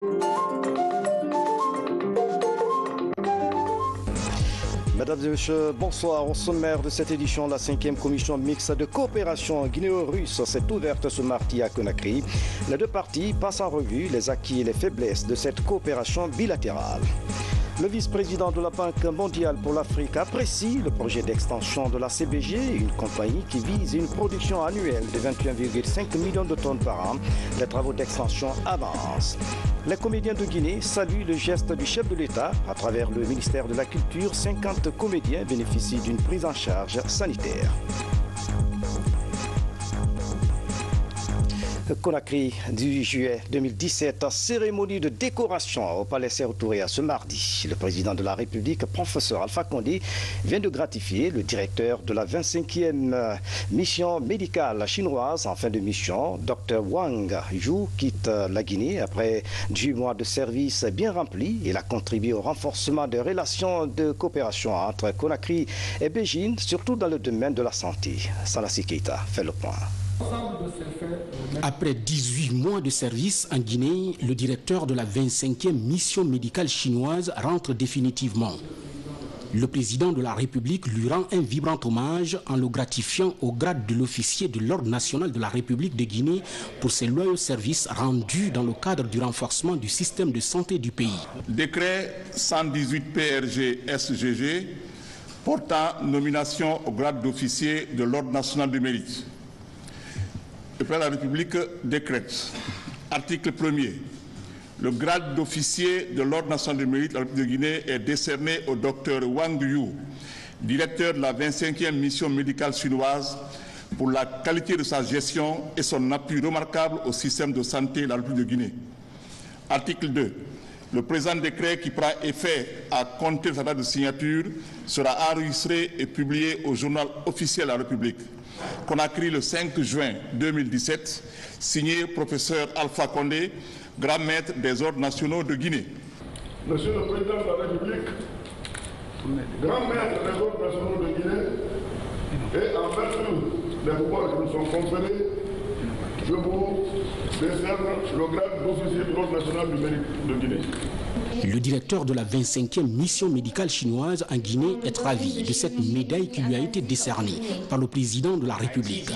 Mesdames et messieurs, bonsoir. Au sommaire de cette édition, la 5e commission mixte de coopération guinéo-russe s'est ouverte ce mardi à Conakry. Les deux parties passent en revue les acquis et les faiblesses de cette coopération bilatérale. Le vice-président de la Banque mondiale pour l'Afrique apprécie le projet d'extension de la CBG, une compagnie qui vise une production annuelle de 21,5 millions de tonnes par an. Les travaux d'extension avancent. Les comédiens de Guinée saluent le geste du chef de l'État. À travers le ministère de la Culture, 50 comédiens bénéficient d'une prise en charge sanitaire. Conakry, 18 juillet 2017, cérémonie de décoration au Palais Sékou Touré ce mardi. Le président de la République, professeur Alpha Condé, vient de gratifier le directeur de la 25e mission médicale chinoise en fin de mission. Dr Wang Yu quitte la Guinée après 10 mois de service bien remplis. Il a contribué au renforcement des relations de coopération entre Conakry et Beijing, surtout dans le domaine de la santé. Salassi Keita fait le point. Après 18 mois de service en Guinée, le directeur de la 25e mission médicale chinoise rentre définitivement. Le président de la République lui rend un vibrant hommage en le gratifiant au grade de l'officier de l'Ordre national de la République de Guinée pour ses loyaux services rendus dans le cadre du renforcement du système de santé du pays. Décret 118 PRG SGG portant nomination au grade d'officier de l'Ordre national du mérite. Le président de la République décrète, article 1er, le grade d'officier de l'Ordre national du mérite de la République de Guinée est décerné au docteur Wang Yu, directeur de la 25e mission médicale chinoise, pour la qualité de sa gestion et son appui remarquable au système de santé de la République de Guinée. Article 2. Le présent décret, qui prend effet à compter de sa date de signature, sera enregistré et publié au journal officiel de la République. Conakry le 5 juin 2017, signé professeur Alpha Condé, grand maître des ordres nationaux de Guinée. Monsieur le Président de la République, grand maître des ordres nationaux de Guinée, et en vertu des pouvoirs qui nous sont conférés, je vous décerne le grade d'officier de l'Ordre national du mérite de Guinée. Le directeur de la 25e mission médicale chinoise en Guinée est ravi de cette médaille qui lui a été décernée par le président de la République.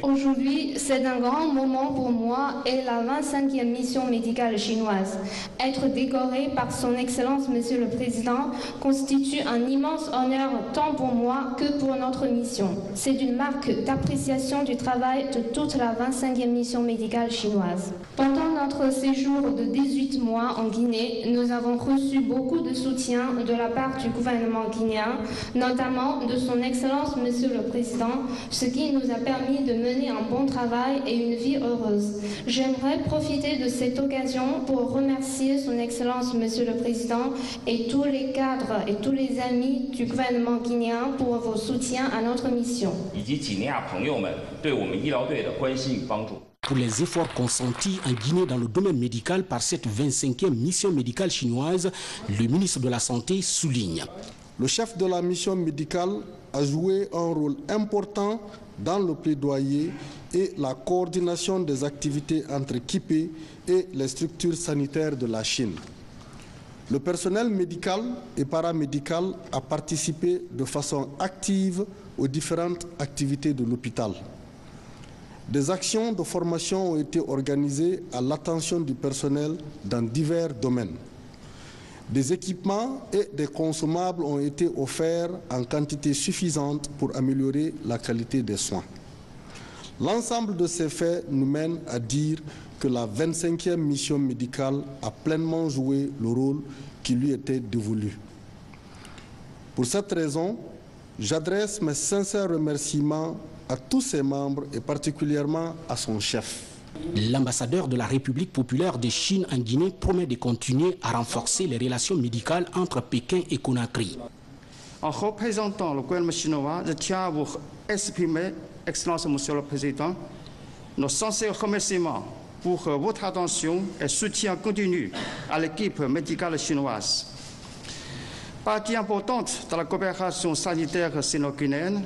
Aujourd'hui, c'est un grand moment pour moi et la 25e mission médicale chinoise. Être décoré par son Excellence, Monsieur le Président, constitue un immense honneur tant pour moi que pour notre mission. C'est une marque d'appréciation du travail de toute la 25e mission médicale chinoise. Pendant notre séjour de 18 mois en Guinée, nous avons reçu beaucoup de soutien de la part du gouvernement guinéen, notamment de son Excellence, Monsieur le Président, ce qui nous a permis de mener un bon travail et une vie heureuse. J'aimerais profiter de cette occasion pour remercier son Excellence Monsieur le Président et tous les cadres et tous les amis du gouvernement guinéen pour vos soutiens à notre mission. Pour les efforts consentis en Guinée dans le domaine médical par cette 25e mission médicale chinoise, le ministre de la Santé souligne. Le chef de la mission médicale a joué un rôle important dans le plaidoyer et la coordination des activités entre Kipé et les structures sanitaires de la Chine. Le personnel médical et paramédical a participé de façon active aux différentes activités de l'hôpital. Des actions de formation ont été organisées à l'attention du personnel dans divers domaines. Des équipements et des consommables ont été offerts en quantité suffisante pour améliorer la qualité des soins. L'ensemble de ces faits nous mène à dire que la 25e mission médicale a pleinement joué le rôle qui lui était dévolu. Pour cette raison, j'adresse mes sincères remerciements à tous ses membres et particulièrement à son chef. L'ambassadeur de la République populaire de Chine en Guinée promet de continuer à renforcer les relations médicales entre Pékin et Conakry. En représentant le gouvernement chinois, je tiens à vous exprimer, Excellence Monsieur le Président, nos sincères remerciements pour votre attention et soutien continu à l'équipe médicale chinoise. Partie importante de la coopération sanitaire sino-guinéenne,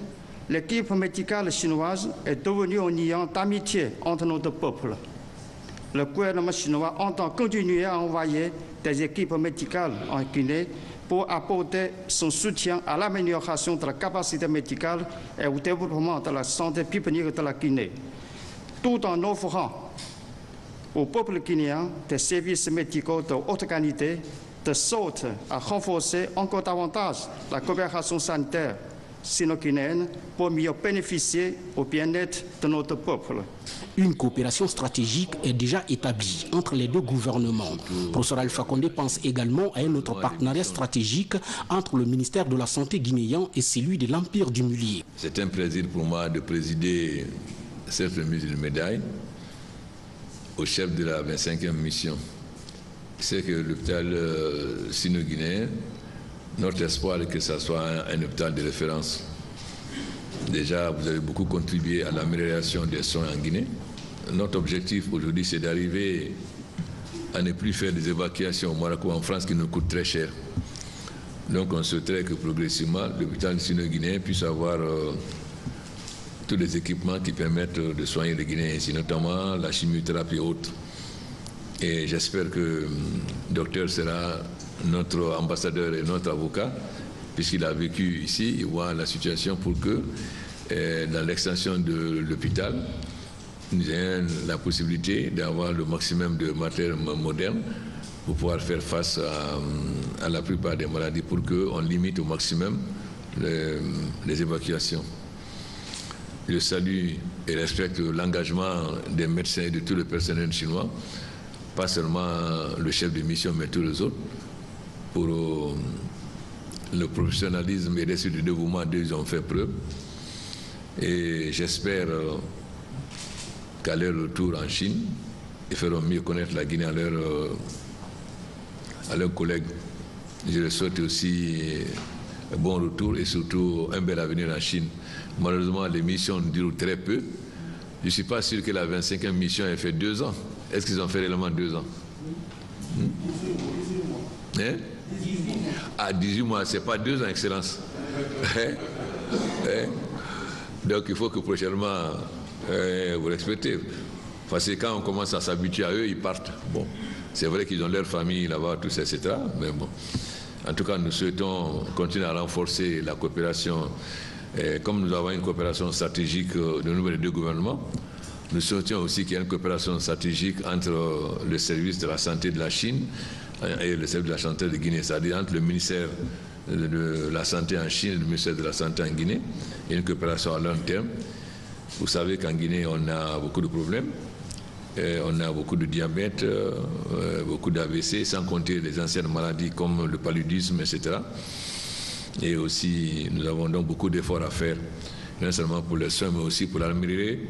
l'équipe médicale chinoise est devenue un lien d'amitié entre nos deux peuples. Le gouvernement chinois entend continuer à envoyer des équipes médicales en Guinée pour apporter son soutien à l'amélioration de la capacité médicale et au développement de la santé publique de la Guinée, tout en offrant au peuple guinéen des services médicaux de haute qualité, de sorte à renforcer encore davantage la coopération sanitaire sino-guinéenne pour mieux bénéficier au bien-être de notre peuple. Une coopération stratégique est déjà établie entre les deux gouvernements. Professeur Alpha Condé pense également à un autre partenariat stratégique entre le ministère de la Santé guinéen et celui de l'Empire du Mulier. C'est un plaisir pour moi de présider cette remise de médaille au chef de la 25e mission. C'est que l'hôpital sino-guinéen, notre espoir est que ce soit un hôpital de référence. Déjà, vous avez beaucoup contribué à l'amélioration des soins en Guinée. Notre objectif aujourd'hui, c'est d'arriver à ne plus faire des évacuations au Maroc ou en France qui nous coûtent très cher. Donc, on souhaiterait que progressivement, l'hôpital sino-guinéen puisse avoir tous les équipements qui permettent de soigner les Guinéens ici, notamment la chimiothérapie et autres. Et j'espère que le docteur sera notre ambassadeur et notre avocat, puisqu'il a vécu ici, il voit la situation pour que, dans l'extension de l'hôpital, nous ayons la possibilité d'avoir le maximum de matériel moderne pour pouvoir faire face à la plupart des maladies, pour qu'on limite au maximum les évacuations. Je salue et respecte l'engagement des médecins et de tout le personnel chinois, pas seulement le chef de mission, mais tous les autres, pour le professionnalisme et l'esprit de dévouement dont ils ont fait preuve. Et j'espère qu'à leur retour en Chine, ils feront mieux connaître la Guinée à leurs collègues. Je leur souhaite aussi un bon retour et surtout un bel avenir en Chine. Malheureusement, les missions durent très peu. Je ne suis pas sûr que la 25e mission ait fait 2 ans. Est-ce qu'ils ont fait réellement 2 ans? Hein? À 18 mois, ce n'est pas 2 ans, Excellence. Donc il faut que prochainement, vous respectez. Parce que quand on commence à s'habituer à eux, ils partent. Bon, c'est vrai qu'ils ont leur famille là-bas, tout ça, etc. Mais bon, en tout cas, nous souhaitons continuer à renforcer la coopération. Et comme nous avons une coopération stratégique au niveau des deux gouvernements, nous souhaitons aussi qu'il y ait une coopération stratégique entre le service de la santé de la Chine et le service de la santé de Guinée, c'est-à-dire entre le ministère de la Santé en Chine et le ministère de la Santé en Guinée. Il y a une coopération à long terme. Vous savez qu'en Guinée, on a beaucoup de problèmes. On a beaucoup de diabète, beaucoup d'AVC, sans compter les anciennes maladies comme le paludisme, etc. Et aussi, nous avons donc beaucoup d'efforts à faire, non seulement pour les soins, mais aussi pour améliorer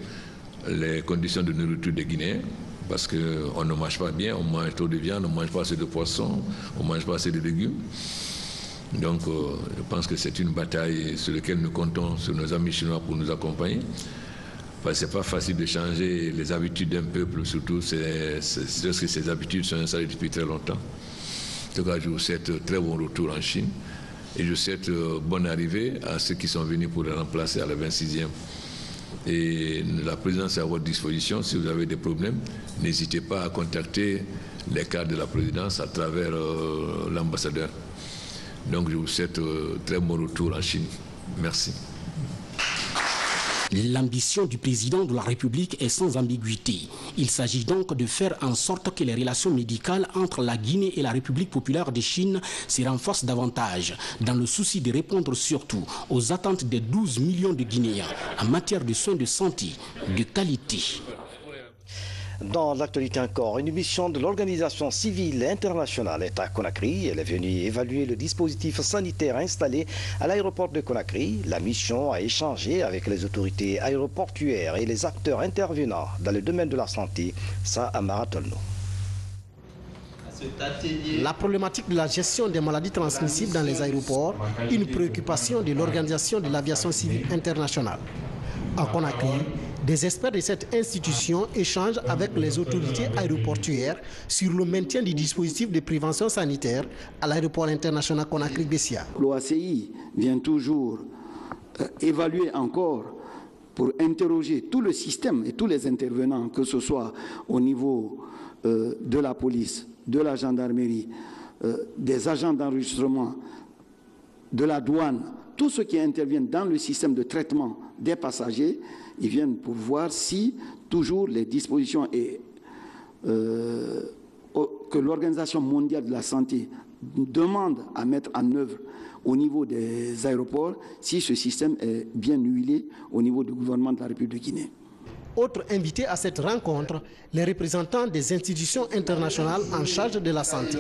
les conditions de nourriture des Guinéens, parce qu'on ne mange pas bien, on mange trop de viande, on ne mange pas assez de poisson, on ne mange pas assez de légumes. Donc, je pense que c'est une bataille sur laquelle nous comptons sur nos amis chinois pour nous accompagner. Parce que ce n'est pas facile de changer les habitudes d'un peuple, surtout lorsque ces habitudes sont installées depuis très longtemps. En tout cas, je vous souhaite très bon retour en Chine et je souhaite bonne arrivée à ceux qui sont venus pour les remplacer à la 26e. Et la présidence est à votre disposition. Si vous avez des problèmes, n'hésitez pas à contacter les cadres de la présidence à travers l'ambassadeur. Donc, je vous souhaite très bon retour en Chine. Merci. L'ambition du président de la République est sans ambiguïté. Il s'agit donc de faire en sorte que les relations médicales entre la Guinée et la République populaire de Chine se renforcent davantage, dans le souci de répondre surtout aux attentes des 12 millions de Guinéens en matière de soins de santé de qualité. Dans l'actualité encore, une mission de l'organisation civile internationale est à Conakry. Elle est venue évaluer le dispositif sanitaire installé à l'aéroport de Conakry. La mission a échangé avec les autorités aéroportuaires et les acteurs intervenant dans le domaine de la santé. Ça, à Maratolno. La problématique de la gestion des maladies transmissibles dans les aéroports, une préoccupation de l'organisation de l'aviation civile internationale. À Conakry, des experts de cette institution échangent avec les autorités aéroportuaires sur le maintien du dispositif de prévention sanitaire à l'aéroport international Conakry-Bessia. L'OACI vient toujours évaluer encore, pour interroger tout le système et tous les intervenants, que ce soit au niveau de la police, de la gendarmerie, des agents d'enregistrement, de la douane, tous ceux qui interviennent dans le système de traitement des passagers, ils viennent pour voir si toujours les dispositions que l'Organisation mondiale de la santé demande à mettre en œuvre au niveau des aéroports, si ce système est bien huilé au niveau du gouvernement de la République de Guinée. Autres invités à cette rencontre, les représentants des institutions internationales en charge de la santé.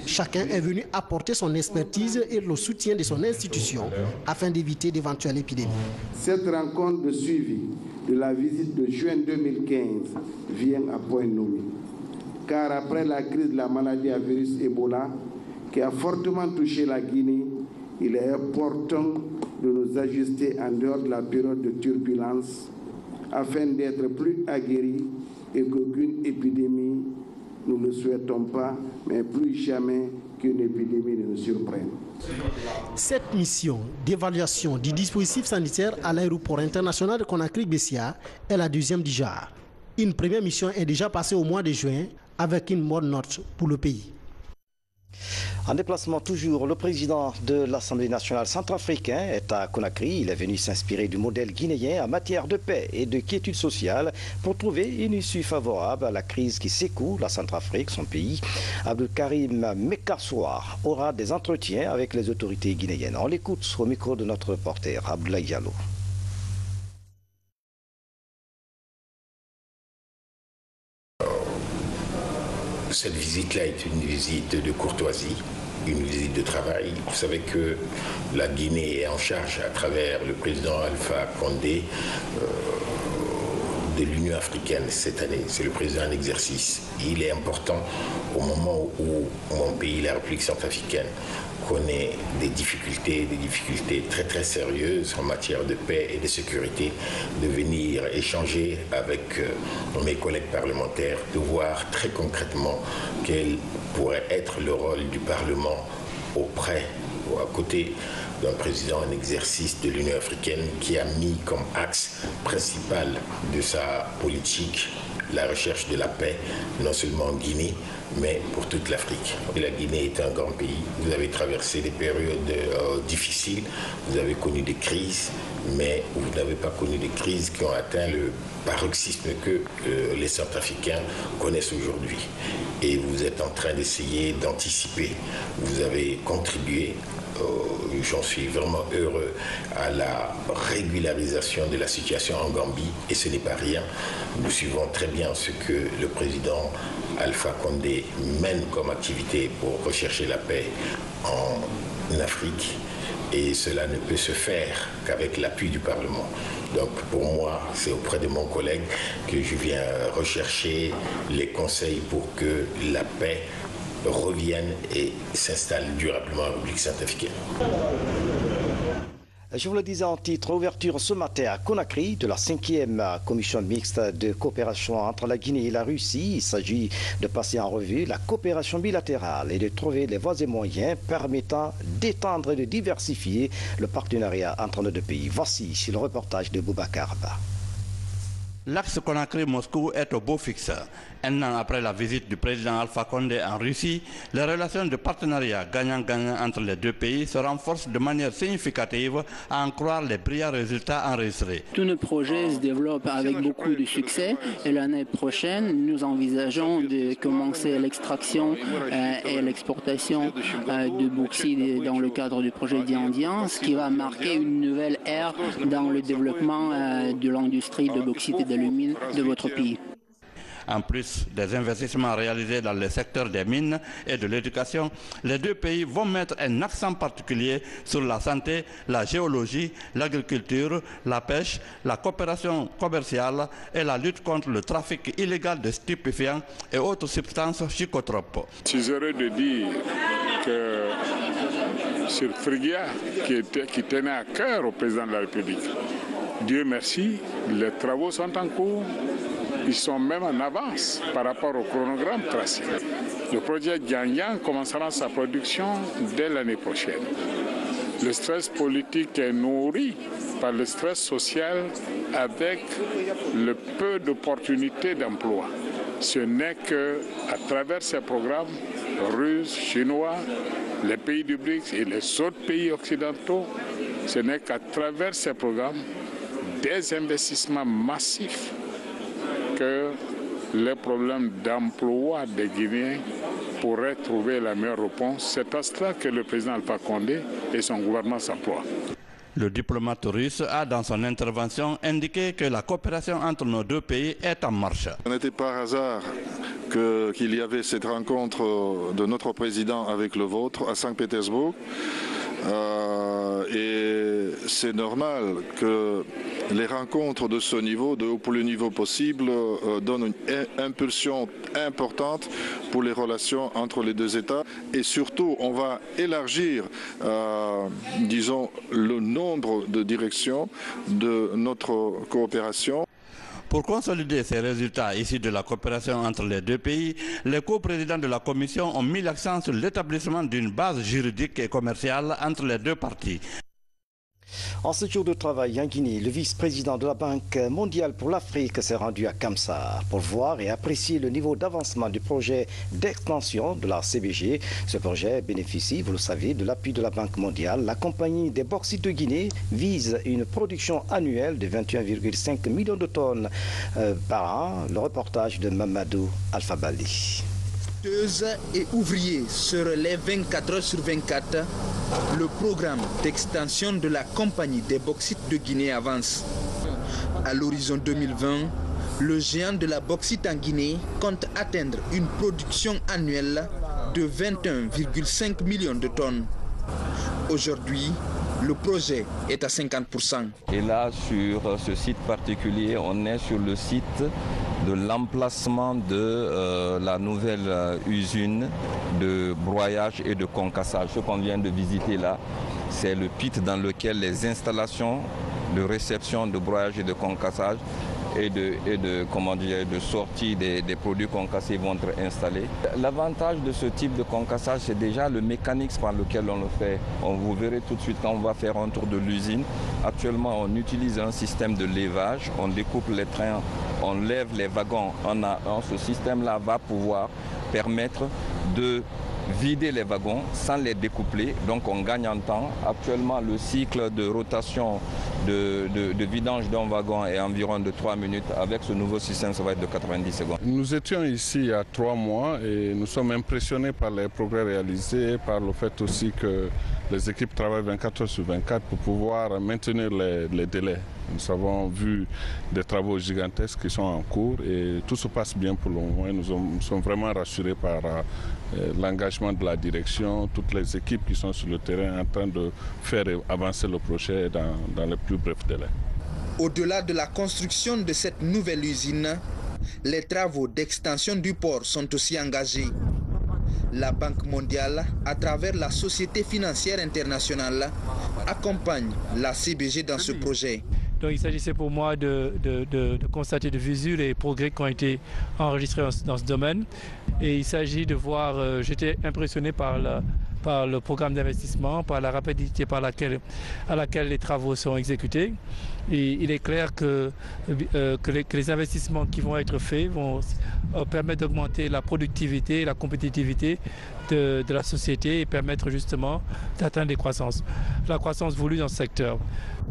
Chacun est venu apporter son expertise et le soutien de son institution afin d'éviter d'éventuelles épidémies. Cette rencontre de suivi de la visite de juin 2015 vient à point nommé. Car après la crise de la maladie à virus Ebola, qui a fortement touché la Guinée, il est important de nous ajuster en dehors de la période de turbulence afin d'être plus aguerris et qu'aucune épidémie, nous ne le souhaitons pas, mais plus jamais qu'une épidémie ne nous surprenne. Cette mission d'évaluation du dispositif sanitaire à l'aéroport international de Conakry-Bessia est la deuxième du genre. Une première mission est déjà passée au mois de juin avec une bonne note pour le pays. En déplacement toujours, le président de l'Assemblée nationale centrafricaine est à Conakry. Il est venu s'inspirer du modèle guinéen en matière de paix et de quiétude sociale pour trouver une issue favorable à la crise qui secoue la Centrafrique, son pays. Abdelkarim Mekassoar aura des entretiens avec les autorités guinéennes. On l'écoute au micro de notre reporter Abdoulaye Diallo. Cette visite-là est une visite de courtoisie, une visite de travail. Vous savez que la Guinée est en charge, à travers le président Alpha Condé, de l'Union africaine cette année. C'est le président en exercice. Il est important au moment où mon pays, la République centrafricaine, connaît des difficultés très très sérieuses en matière de paix et de sécurité, de venir échanger avec mes collègues parlementaires, de voir très concrètement quel pourrait être le rôle du Parlement auprès ou à côté d'un président en exercice de l'Union africaine qui a mis comme axe principal de sa politique la recherche de la paix, non seulement en Guinée, mais pour toute l'Afrique. La Guinée est un grand pays. Vous avez traversé des périodes difficiles, vous avez connu des crises, mais vous n'avez pas connu des crises qui ont atteint le paroxysme que les Centrafricains connaissent aujourd'hui. Et vous êtes en train d'essayer d'anticiper. Vous avez contribué, j'en suis vraiment heureux, à la régularisation de la situation en Gambie, et ce n'est pas rien. Nous suivons très bien ce que le président Alpha Condé mène comme activité pour rechercher la paix en Afrique, et cela ne peut se faire qu'avec l'appui du Parlement. Donc pour moi, c'est auprès de mon collègue que je viens rechercher les conseils pour que la paix revienne et s'installe durablement en République centrafricaine. Je vous le disais en titre, ouverture ce matin à Conakry de la 5e commission mixte de coopération entre la Guinée et la Russie. Il s'agit de passer en revue la coopération bilatérale et de trouver les voies et moyens permettant d'étendre et de diversifier le partenariat entre nos deux pays. Voici le reportage de Boubacar Ba. L'axe Conakry-Moscou est au beau fixe. Un an après la visite du président Alpha Condé en Russie, les relations de partenariat gagnant-gagnant entre les deux pays se renforcent de manière significative, à en croire les brillants résultats enregistrés. Tous nos projets se développent avec beaucoup de succès et l'année prochaine, nous envisageons de commencer l'extraction et l'exportation de bauxite dans le cadre du projet Diandien, ce qui va marquer une nouvelle ère dans le développement de l'industrie de bauxite et d'alumine de votre pays. En plus des investissements réalisés dans les secteurs des mines et de l'éducation, les deux pays vont mettre un accent particulier sur la santé, la géologie, l'agriculture, la pêche, la coopération commerciale et la lutte contre le trafic illégal de stupéfiants et autres substances psychotropes. Je suis heureux de dire que sur Friguia, qui tenait à cœur au président de la République, Dieu merci, les travaux sont en cours. Ils sont même en avance par rapport au chronogramme tracé. Le projet Diandien commencera sa production dès l'année prochaine. Le stress politique est nourri par le stress social avec le peu d'opportunités d'emploi. Ce n'est qu'à travers ces programmes, Russes, Chinois, les pays du BRICS et les autres pays occidentaux, ce n'est qu'à travers ces programmes, des investissements massifs, que les problèmes d'emploi des Guinéens pourraient trouver la meilleure réponse. C'est à cela que le président Alpha Condé et son gouvernement s'emploient. Le diplomate russe a, dans son intervention, indiqué que la coopération entre nos deux pays est en marche. Ce n'était pas par hasard qu'il y avait cette rencontre de notre président avec le vôtre à Saint-Pétersbourg. Et c'est normal que les rencontres de ce niveau, de haut pour le niveau possible, donnent une impulsion importante pour les relations entre les deux États. Et surtout, on va élargir, disons, le nombre de directions de notre coopération. Pour consolider ces résultats issus de la coopération entre les deux pays, les coprésidents de la Commission ont mis l'accent sur l'établissement d'une base juridique et commerciale entre les deux parties. En ce jour de travail en Guinée, le vice-président de la Banque mondiale pour l'Afrique s'est rendu à Kamsar pour voir et apprécier le niveau d'avancement du projet d'extension de la CBG. Ce projet bénéficie, vous le savez, de l'appui de la Banque mondiale. La compagnie des bauxites de Guinée vise une production annuelle de 21,5 millions de tonnes par an. Le reportage de Mamadou Alphabali. Et ouvriers se relèvent 24 heures sur 24, le programme d'extension de la compagnie des bauxites de Guinée avance. À l'horizon 2020, le géant de la bauxite en Guinée compte atteindre une production annuelle de 21,5 millions de tonnes. Aujourd'hui, le projet est à 50%. Et là, sur ce site particulier, on est sur le site de l'emplacement de la nouvelle usine de broyage et de concassage. Ce qu'on vient de visiter là, c'est le pit dans lequel les installations de réception, de broyage et de concassage et de sortie des produits concassés vont être installés. L'avantage de ce type de concassage, c'est déjà le mécanisme par lequel on le fait. Vous verrez tout de suite quand on va faire un tour de l'usine. Actuellement, on utilise un système de levage. On découpe les trains, on lève les wagons un à un. Ce système-là va pouvoir permettre de vider les wagons sans les découpler, donc on gagne en temps. Actuellement, le cycle de rotation de vidange d'un wagon est environ de 3 minutes. Avec ce nouveau système, ça va être de 90 secondes. Nous étions ici il y a 3 mois et nous sommes impressionnés par les progrès réalisés, par le fait aussi que les équipes travaillent 24 heures sur 24 pour pouvoir maintenir les délais. Nous avons vu des travaux gigantesques qui sont en cours et tout se passe bien pour le moment. Nous sommes vraiment rassurés par l'engagement de la direction, toutes les équipes qui sont sur le terrain en train de faire avancer le projet dans les plus brefs délais. Au-delà de la construction de cette nouvelle usine, les travaux d'extension du port sont aussi engagés. La Banque mondiale, à travers la Société financière internationale, accompagne la CBG dans ce projet. Donc il s'agissait pour moi de constater de visu les progrès qui ont été enregistrés dans ce domaine. Et il s'agit de voir, j'étais impressionné par le programme d'investissement, par la rapidité à laquelle les travaux sont exécutés. Et il est clair que les investissements qui vont être faits vont permettre d'augmenter la productivité et la compétitivité de la société et permettre justement d'atteindre la croissance voulue dans ce secteur.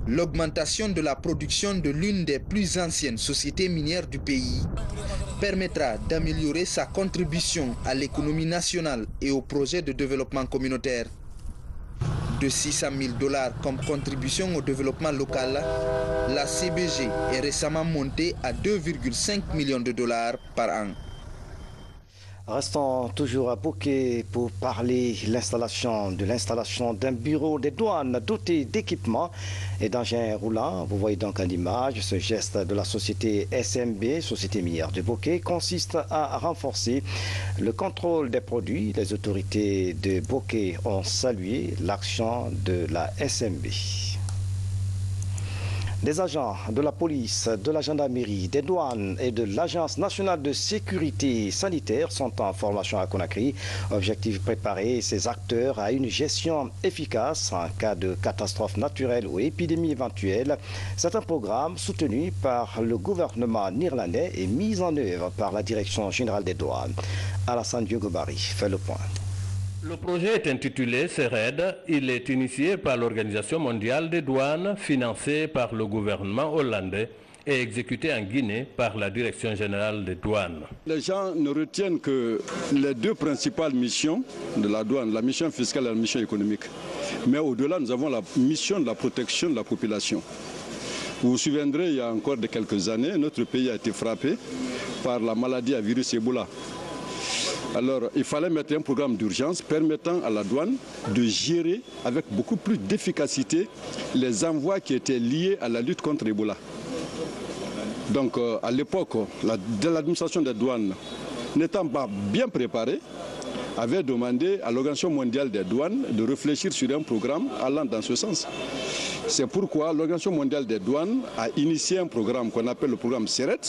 L'augmentation de la production de l'une des plus anciennes sociétés minières du pays permettra d'améliorer sa contribution à l'économie nationale et au projet de développement communautaire. De 600 000 $ comme contribution au développement local, la CBG est récemment montée à 2,5 millions de $ par an. Restons toujours à Bouquet pour parler de l'installation d'un bureau des douanes doté d'équipements et d'engins roulants. Vous voyez donc en image ce geste de la société SMB, Société minière de Bouquet, consiste à renforcer le contrôle des produits. Les autorités de Bouquet ont salué l'action de la SMB. Des agents de la police, de la gendarmerie, des douanes et de l'Agence nationale de sécurité sanitaire sont en formation à Conakry. Objectif: préparer ces acteurs à une gestion efficace en cas de catastrophe naturelle ou épidémie éventuelle. C'est un programme soutenu par le gouvernement néerlandais et mis en œuvre par la Direction générale des douanes. Alassane Diogobari fait le point. Le projet est intitulé CERED. Il est initié par l'Organisation mondiale des douanes, financé par le gouvernement hollandais et exécuté en Guinée par la Direction générale des douanes. Les gens ne retiennent que les deux principales missions de la douane, la mission fiscale et la mission économique. Mais au-delà, nous avons la mission de la protection de la population. Vous vous souviendrez, il y a encore de quelques années, notre pays a été frappé par la maladie à virus Ebola. Alors, il fallait mettre un programme d'urgence permettant à la douane de gérer avec beaucoup plus d'efficacité les envois qui étaient liés à la lutte contre Ebola. Donc, à l'époque, l'administration des douanes, n'étant pas bien préparée, avait demandé à l'Organisation mondiale des douanes de réfléchir sur un programme allant dans ce sens. C'est pourquoi l'Organisation mondiale des douanes a initié un programme qu'on appelle le programme CERED.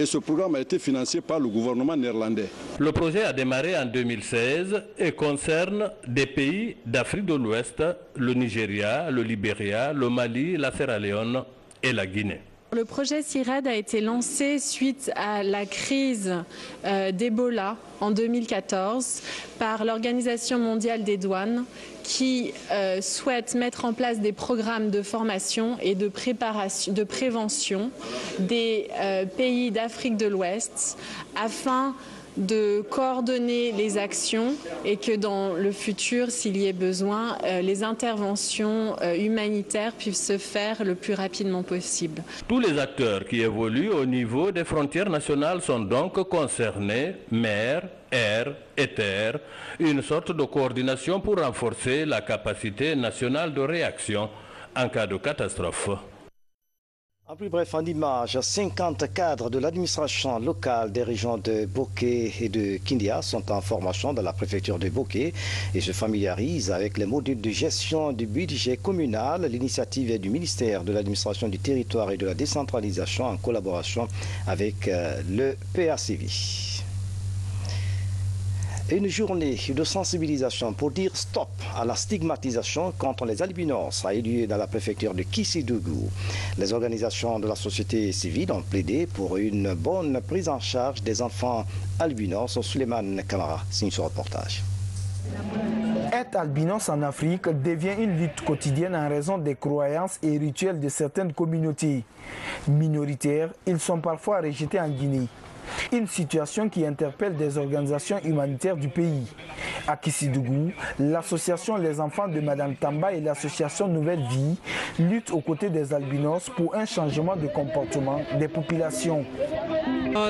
Et ce programme a été financé par le gouvernement néerlandais. Le projet a démarré en 2016 et concerne des pays d'Afrique de l'Ouest, le Nigeria, le Libéria, le Mali, la Sierra Leone et la Guinée. Le projet CIRED a été lancé suite à la crise d'Ebola en 2014 par l'Organisation mondiale des douanes qui souhaite mettre en place des programmes de formation et de prévention des pays d'Afrique de l'Ouest afin de coordonner les actions et que dans le futur, s'il y ait besoin, les interventions humanitaires puissent se faire le plus rapidement possible. Tous les acteurs qui évoluent au niveau des frontières nationales sont donc concernés, mer, air et terre, une sorte de coordination pour renforcer la capacité nationale de réaction en cas de catastrophe. En plus bref, en image, 50 cadres de l'administration locale des régions de Bokeh et de Kindia sont en formation dans la préfecture de Bokeh et se familiarisent avec les modules de gestion du budget communal. L'initiative est du ministère de l'administration du territoire et de la décentralisation en collaboration avec le PACV. Une journée de sensibilisation pour dire stop à la stigmatisation contre les albinos a eu lieu dans la préfecture de Kissidougou. Les organisations de la société civile ont plaidé pour une bonne prise en charge des enfants albinos. Souleymane Kamara signe ce reportage. Être albinos en Afrique devient une lutte quotidienne en raison des croyances et rituels de certaines communautés. Minoritaires, ils sont parfois rejetés en Guinée. Une situation qui interpelle des organisations humanitaires du pays. À Kissidougou, l'association Les Enfants de Madame Tamba et l'association Nouvelle Vie luttent aux côtés des albinos pour un changement de comportement des populations.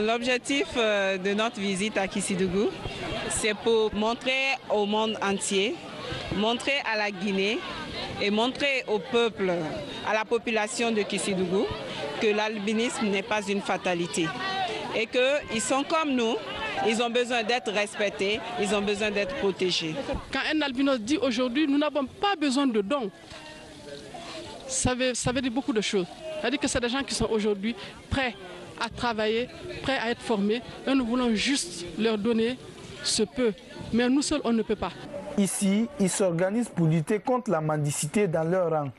L'objectif de notre visite à Kissidougou, c'est pour montrer au monde entier, montrer à la Guinée et montrer au peuple, à la population de Kissidougou, que l'albinisme n'est pas une fatalité. Et qu'ils sont comme nous, ils ont besoin d'être respectés, ils ont besoin d'être protégés. Quand un albinos dit aujourd'hui, nous n'avons pas besoin de dons, ça veut dire beaucoup de choses. C'est-à-dire que c'est des gens qui sont aujourd'hui prêts à travailler, prêts à être formés, et nous voulons juste leur donner ce peu. Mais nous seuls, on ne peut pas. Ici, ils s'organisent pour lutter contre la mendicité dans leur rang.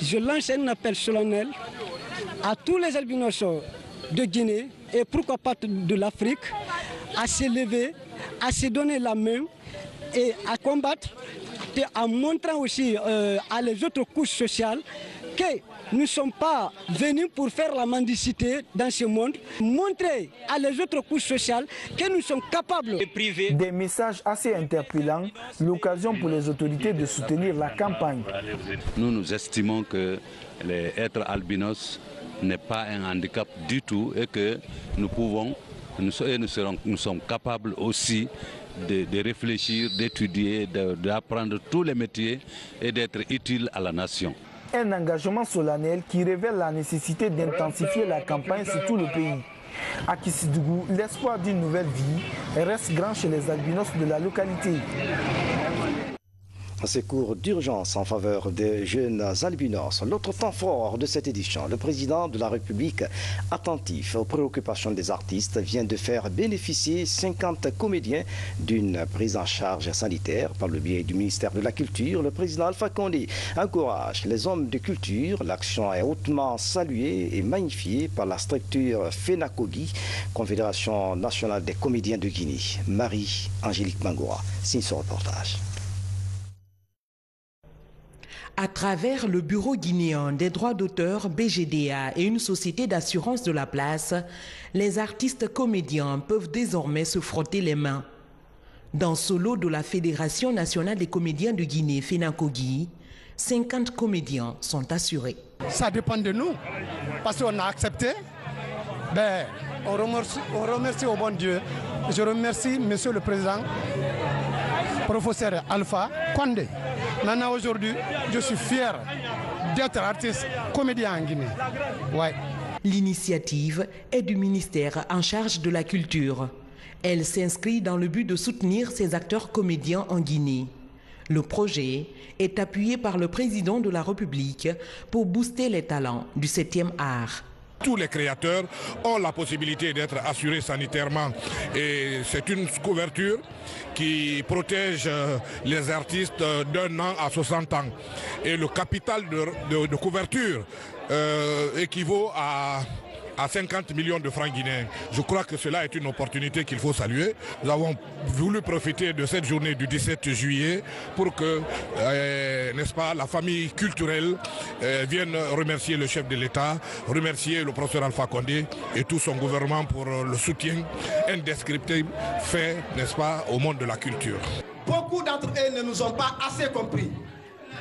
Je lance un appel solennel à tous les albinos de Guinée et pourquoi pas de l'Afrique à se lever, à se donner la main et à combattre, et en montrant aussi à les autres couches sociales que nous ne sommes pas venus pour faire la mendicité dans ce monde, montrer à les autres couches sociales que nous sommes capables de priver. Des messages assez interpellants, l'occasion pour les autorités de soutenir la campagne. Nous estimons que être albinos n'est pas un handicap du tout et que nous sommes capables aussi de réfléchir, d'étudier, d'apprendre tous les métiers et d'être utiles à la nation. Un engagement solennel qui révèle la nécessité d'intensifier la campagne sur tout le pays. À Kissidougou, l'espoir d'une nouvelle vie reste grand chez les albinos de la localité. Ces cours d'urgence en faveur des jeunes albinos. L'autre temps fort de cette édition, le président de la République, attentif aux préoccupations des artistes, vient de faire bénéficier 50 comédiens d'une prise en charge sanitaire par le biais du ministère de la Culture. Le président Alpha Condé encourage les hommes de culture. L'action est hautement saluée et magnifiée par la structure FENACOGI, Confédération nationale des comédiens de Guinée. Marie-Angélique Bangoura signe ce reportage. À travers le Bureau guinéen des droits d'auteur, BGDA, et une société d'assurance de la place, les artistes comédiens peuvent désormais se frotter les mains. Dans ce lot de la Fédération nationale des comédiens de Guinée, FENACOGI, 50 comédiens sont assurés. Ça dépend de nous, parce qu'on a accepté. On remercie au bon Dieu. Je remercie Monsieur le Président, professeur Alpha Condé. Maintenant, aujourd'hui, je suis fier d'être artiste comédien en Guinée. Ouais. L'initiative est du ministère en charge de la culture. Elle s'inscrit dans le but de soutenir ces acteurs comédiens en Guinée. Le projet est appuyé par le président de la République pour booster les talents du 7e art. Tous les créateurs ont la possibilité d'être assurés sanitairement et c'est une couverture qui protège les artistes d'1 an à 60 ans. Et le capital de couverture équivaut à 50 millions de francs guinéens. Je crois que cela est une opportunité qu'il faut saluer. Nous avons voulu profiter de cette journée du 17 juillet pour que, n'est-ce pas, la famille culturelle vienne remercier le chef de l'État, remercier le professeur Alpha Condé et tout son gouvernement pour le soutien indescriptible fait, n'est-ce pas, au monde de la culture. Beaucoup d'entre eux ne nous ont pas assez compris.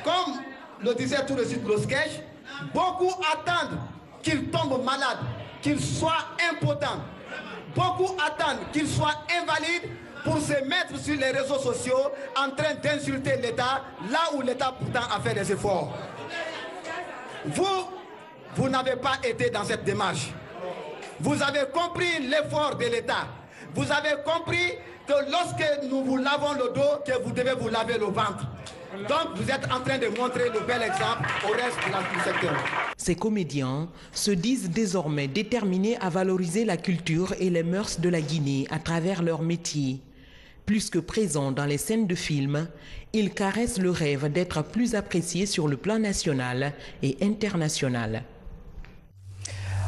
Comme le disait tout de suite le sketch, beaucoup attendent qu'ils tombent malades, qu'ils soient impotents. Beaucoup attendent qu'ils soient invalides pour se mettre sur les réseaux sociaux en train d'insulter l'État, là où l'État pourtant a fait des efforts. Vous n'avez pas été dans cette démarche. Vous avez compris l'effort de l'État. Vous avez compris que lorsque nous vous lavons le dos, que vous devez vous laver le ventre. Donc vous êtes en train de montrer le bel exemple au reste du secteur. Ces comédiens se disent désormais déterminés à valoriser la culture et les mœurs de la Guinée à travers leur métier. Plus que présents dans les scènes de films, ils caressent le rêve d'être plus appréciés sur le plan national et international.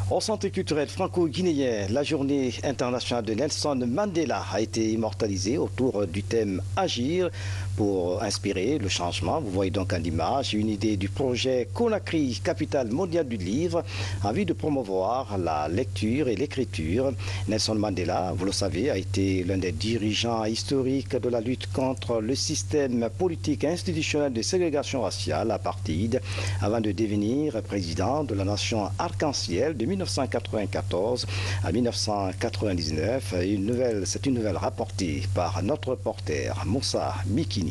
Au Centre culturel franco-guinéen, la journée internationale de Nelson Mandela a été immortalisée autour du thème « Agir » pour inspirer le changement. Vous voyez donc en image une idée du projet Conakry, capitale mondiale du livre, en vue de promouvoir la lecture et l'écriture. Nelson Mandela, vous le savez, a été l'un des dirigeants historiques de la lutte contre le système politique et institutionnel de ségrégation raciale apartheid, avant de devenir président de la nation arc-en-ciel de 1994 à 1999. C'est une nouvelle rapportée par notre reporter Moussa Mikini.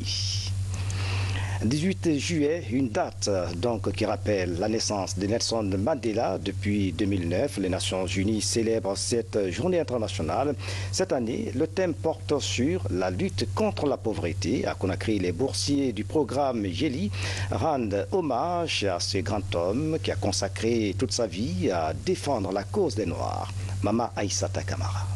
18 juillet, une date donc qui rappelle la naissance de Nelson Mandela. Depuis 2009, les Nations Unies célèbrent cette journée internationale. Cette année, le thème porte sur la lutte contre la pauvreté. À Conakry, les boursiers du programme GELI rendent hommage à ce grand homme qui a consacré toute sa vie à défendre la cause des Noirs. Mama Aïssata Kamara.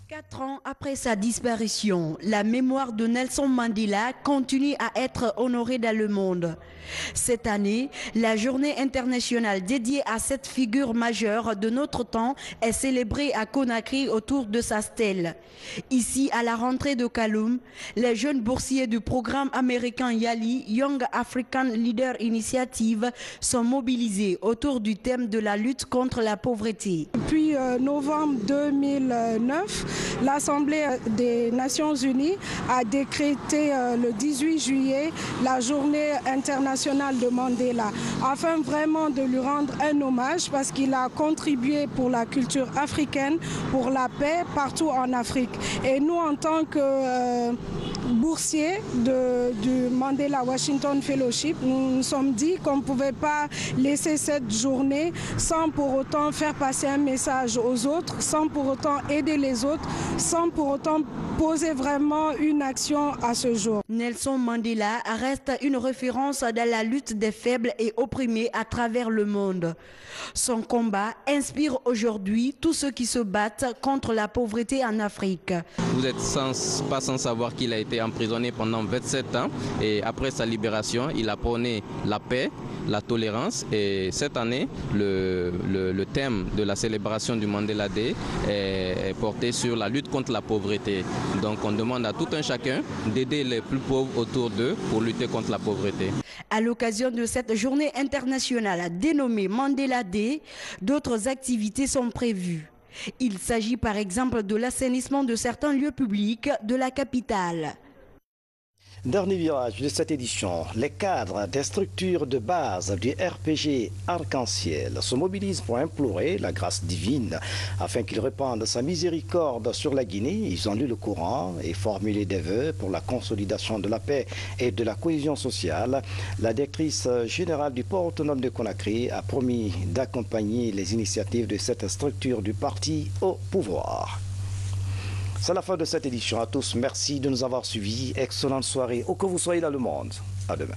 4 ans après sa disparition, la mémoire de Nelson Mandela continue à être honorée dans le monde. Cette année, la journée internationale dédiée à cette figure majeure de notre temps est célébrée à Conakry autour de sa stèle. Ici, à la rentrée de Kaloum, les jeunes boursiers du programme américain YALI, Young African Leader Initiative, sont mobilisés autour du thème de la lutte contre la pauvreté. Depuis novembre 2009, l'Assemblée des Nations Unies a décrété le 18 juillet la journée internationale de Mandela, afin vraiment de lui rendre un hommage parce qu'il a contribué pour la culture africaine, pour la paix partout en Afrique. Et nous, en tant que boursiers du Mandela Washington Fellowship. Nous nous sommes dit qu'on ne pouvait pas laisser cette journée sans pour autant faire passer un message aux autres, sans pour autant aider les autres, sans pour autant poser vraiment une action à ce jour. Nelson Mandela reste une référence dans la lutte des faibles et opprimés à travers le monde. Son combat inspire aujourd'hui tous ceux qui se battent contre la pauvreté en Afrique. Vous n'êtes pas sans savoir qu'il a été emprisonné pendant 27 ans et après sa libération, il a prôné la paix, la tolérance et cette année, le thème de la célébration du Mandela Day est porté sur la lutte contre la pauvreté. Donc on demande à tout un chacun d'aider les plus pauvres autour d'eux pour lutter contre la pauvreté. À l'occasion de cette journée internationale dénommée Mandela Day, d'autres activités sont prévues. Il s'agit par exemple de l'assainissement de certains lieux publics de la capitale. Dernier virage de cette édition, les cadres des structures de base du RPG Arc-en-Ciel se mobilisent pour implorer la grâce divine afin qu'il répande sa miséricorde sur la Guinée. Ils ont lu le Coran et formulé des vœux pour la consolidation de la paix et de la cohésion sociale. La directrice générale du port autonome de Conakry a promis d'accompagner les initiatives de cette structure du parti au pouvoir. C'est la fin de cette édition. À tous, merci de nous avoir suivis. Excellente soirée, où que vous soyez dans le monde. À demain.